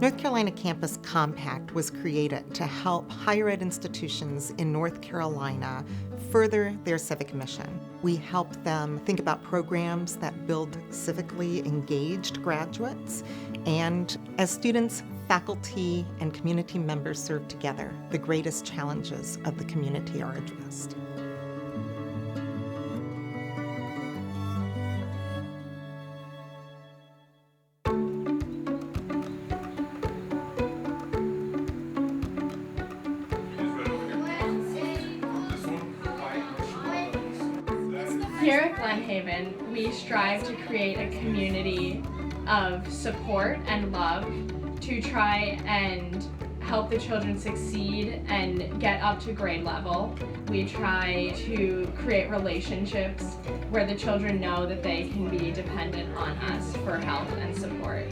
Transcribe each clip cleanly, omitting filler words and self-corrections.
North Carolina Campus Compact was created to help higher ed institutions in North Carolina further their civic mission. We help them think about programs that build civically engaged graduates, and as students, faculty, and community members serve together, the greatest challenges of the community are addressed. Here at Glen Haven, we strive to create a community of support and love to try and help the children succeed and get up to grade level. We try to create relationships where the children know that they can be dependent on us for help and support.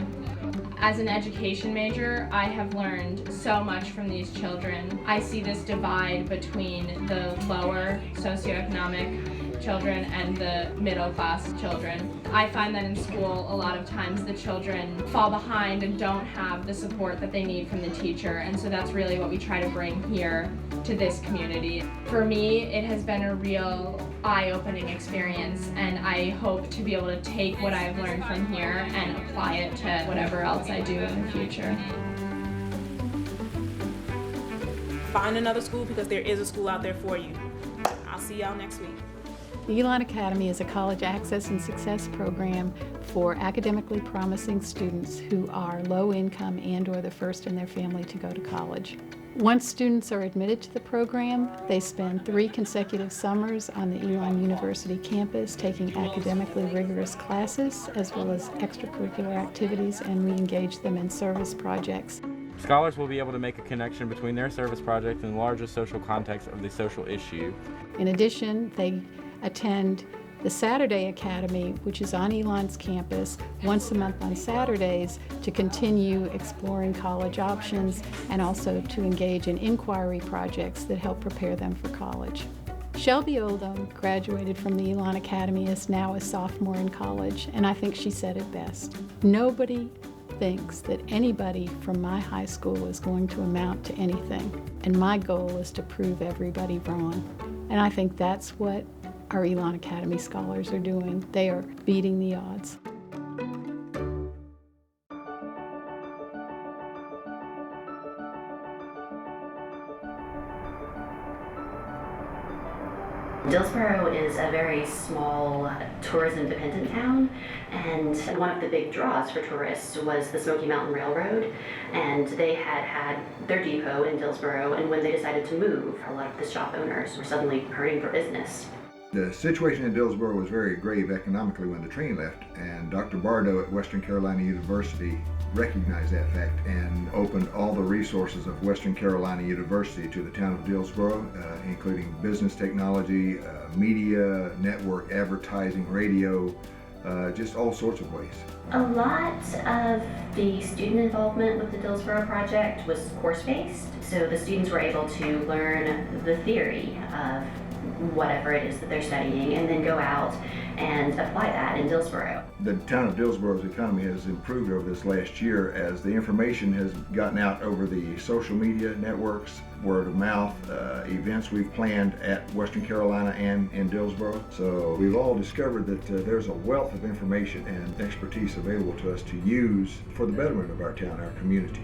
As an education major, I have learned so much from these children. I see this divide between the lower socioeconomic children and the middle class children. I find that in school, a lot of times the children fall behind and don't have the support that they need from the teacher, and so that's really what we try to bring here to this community. For me, it has been a real eye-opening experience, and I hope to be able to take what I've learned from here and apply it to whatever else I do in the future. Find another school, because there is a school out there for you. I'll see y'all next week. The Elon Academy is a college access and success program for academically promising students who are low income and/or the first in their family to go to college. Once students are admitted to the program, they spend 3 consecutive summers on the Elon University campus taking academically rigorous classes as well as extracurricular activities, and we engage them in service projects. Scholars will be able to make a connection between their service project and the larger social context of the social issue. In addition, they attend the Saturday Academy, which is on Elon's campus once a month on Saturdays, to continue exploring college options and also to engage in inquiry projects that help prepare them for college. Shelby Oldham graduated from the Elon Academy, is now a sophomore in college, and I think she said it best. Nobody thinks that anybody from my high school is going to amount to anything, and my goal is to prove everybody wrong. And I think that's what our Elon Academy scholars are doing. They are beating the odds. Dillsboro is a very small tourism-dependent town, and one of the big draws for tourists was the Smoky Mountain Railroad, and they had their depot in Dillsboro, and when they decided to move, a lot of the shop owners were suddenly hurting for business. The situation in Dillsboro was very grave economically when the train left, and Dr. Bardo at Western Carolina University recognized that fact and opened all the resources of Western Carolina University to the town of Dillsboro, including business technology, media, network advertising, radio, just all sorts of ways. A lot of the student involvement with the Dillsboro project was course-based, so the students were able to learn the theory of whatever it is that they're studying and then go out and apply that in Dillsboro. The town of Dillsboro's economy has improved over this last year as the information has gotten out over the social media networks, word of mouth, events we've planned at Western Carolina and in Dillsboro. So we've all discovered that there's a wealth of information and expertise available to us to use for the betterment of our town, our community.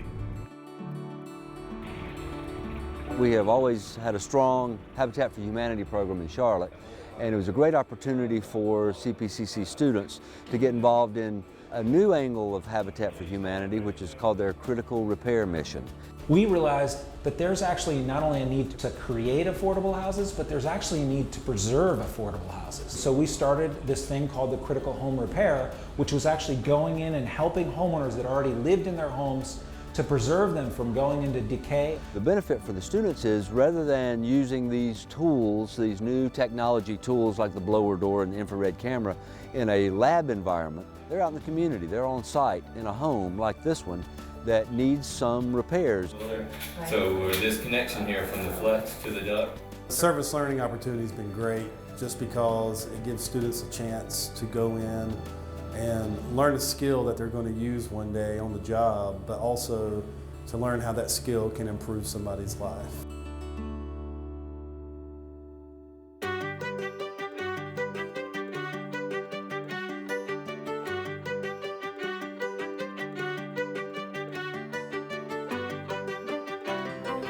We have always had a strong Habitat for Humanity program in Charlotte, and it was a great opportunity for CPCC students to get involved in a new angle of Habitat for Humanity, which is called their critical repair mission. We realized that there's actually not only a need to create affordable houses, but there's actually a need to preserve affordable houses. So we started this thing called the critical home repair, which was actually going in and helping homeowners that already lived in their homes to preserve them from going into decay. The benefit for the students is, rather than using these tools, these new technology tools like the blower door and the infrared camera in a lab environment, they're out in the community, they're on site in a home like this one that needs some repairs. So this connection here from the flex to the duct. The service learning opportunity has been great just because it gives students a chance to go in and learn a skill that they're going to use one day on the job, but also to learn how that skill can improve somebody's life.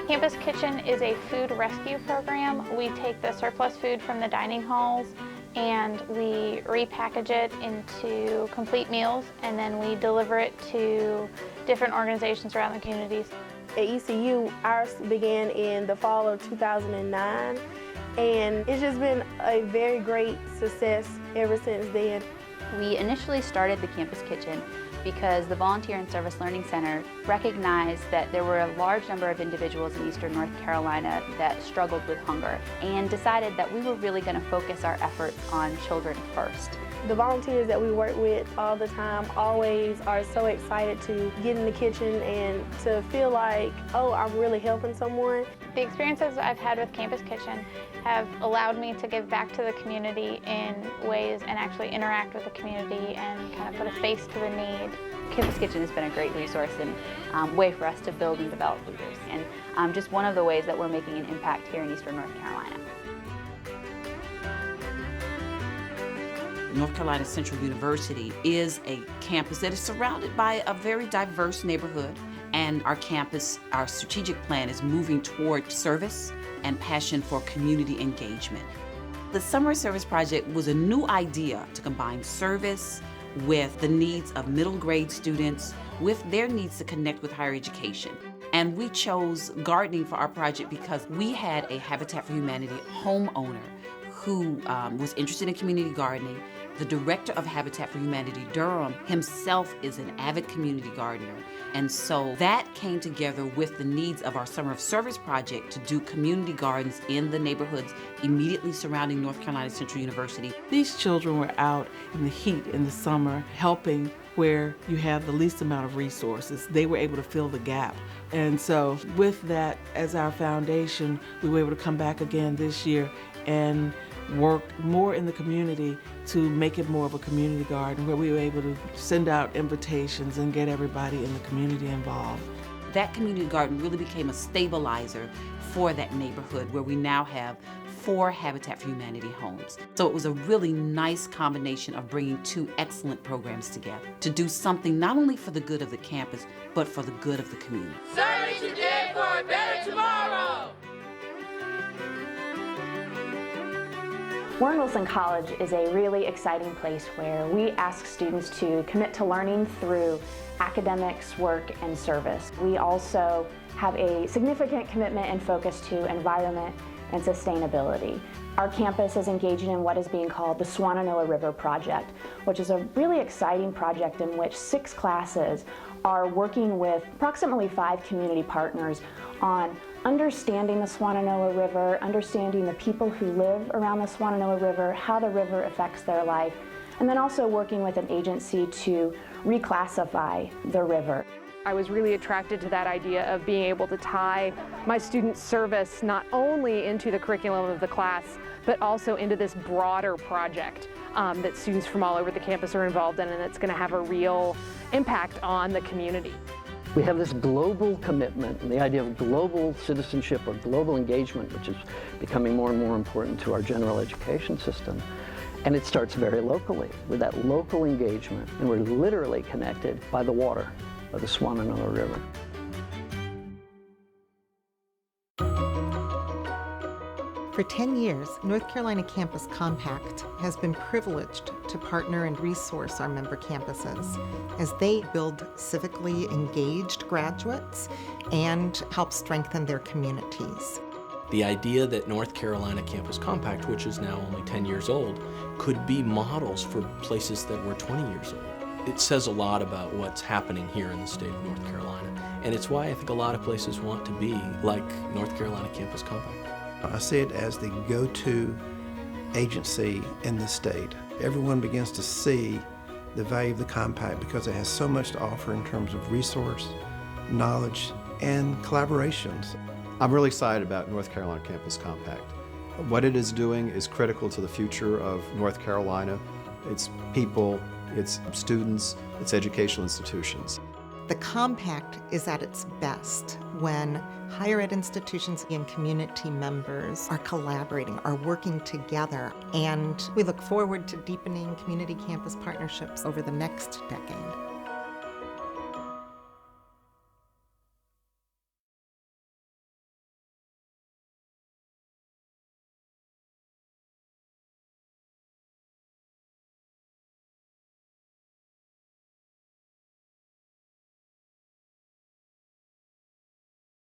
Campus Kitchen is a food rescue program. We take the surplus food from the dining halls and we repackage it into complete meals, and then we deliver it to different organizations around the communities. At ECU, ours began in the fall of 2009, and it's just been a very great success ever since then. We initially started the Campus Kitchen because the Volunteer and Service Learning Center recognized that there were a large number of individuals in Eastern North Carolina that struggled with hunger, and decided that we were really going to focus our efforts on children first. The volunteers that we work with all the time always are so excited to get in the kitchen and to feel like, oh, I'm really helping someone. The experiences I've had with Campus Kitchen have allowed me to give back to the community in ways and actually interact with the community and kind of put a face to the need. Campus Kitchen has been a great resource and way for us to build and develop leaders, and just one of the ways that we're making an impact here in Eastern North Carolina. North Carolina Central University is a campus that is surrounded by a very diverse neighborhood, and our campus, our strategic plan is moving toward service and passion for community engagement. The Summer Service Project was a new idea to combine service with the needs of middle grade students, with their needs to connect with higher education. And we chose gardening for our project because we had a Habitat for Humanity homeowner who was interested in community gardening. The director of Habitat for Humanity, Durham, himself is an avid community gardener. And so that came together with the needs of our Summer of Service project to do community gardens in the neighborhoods immediately surrounding North Carolina Central University. These children were out in the heat in the summer helping where you have the least amount of resources. They were able to fill the gap. And so with that as our foundation, we were able to come back again this year and work more in the community to make it more of a community garden where we were able to send out invitations and get everybody in the community involved. That community garden really became a stabilizer for that neighborhood where we now have 4 Habitat for Humanity homes. So it was a really nice combination of bringing 2 excellent programs together to do something not only for the good of the campus, but for the good of the community. Serving today for a better tomorrow! Warren Wilson College is a really exciting place where we ask students to commit to learning through academics, work, and service. We also have a significant commitment and focus to environment and sustainability. Our campus is engaging in what is being called the Swannanoa River Project, which is a really exciting project in which 6 classes are working with approximately 5 community partners on understanding the Swannanoa River, understanding the people who live around the Swannanoa River, how the river affects their life, and then also working with an agency to reclassify the river. I was really attracted to that idea of being able to tie my student service not only into the curriculum of the class, but also into this broader project that students from all over the campus are involved in, and it's going to have a real impact on the community. We have this global commitment and the idea of global citizenship or global engagement, which is becoming more and more important to our general education system. And it starts very locally with that local engagement, and we're literally connected by the water of the Swannanoa River. For 10 years, North Carolina Campus Compact has been privileged to partner and resource our member campuses as they build civically engaged graduates and help strengthen their communities. The idea that North Carolina Campus Compact, which is now only 10 years old, could be models for places that were 20 years old. It says a lot about what's happening here in the state of North Carolina, and it's why I think a lot of places want to be like North Carolina Campus Compact. I see it as the go-to agency in the state. Everyone begins to see the value of the compact because it has so much to offer in terms of resource, knowledge, and collaborations. I'm really excited about North Carolina Campus Compact. What it is doing is critical to the future of North Carolina, its people, It's students, it's educational institutions. The compact is at its best when higher ed institutions and community members are collaborating, are working together, and we look forward to deepening community campus partnerships over the next decade.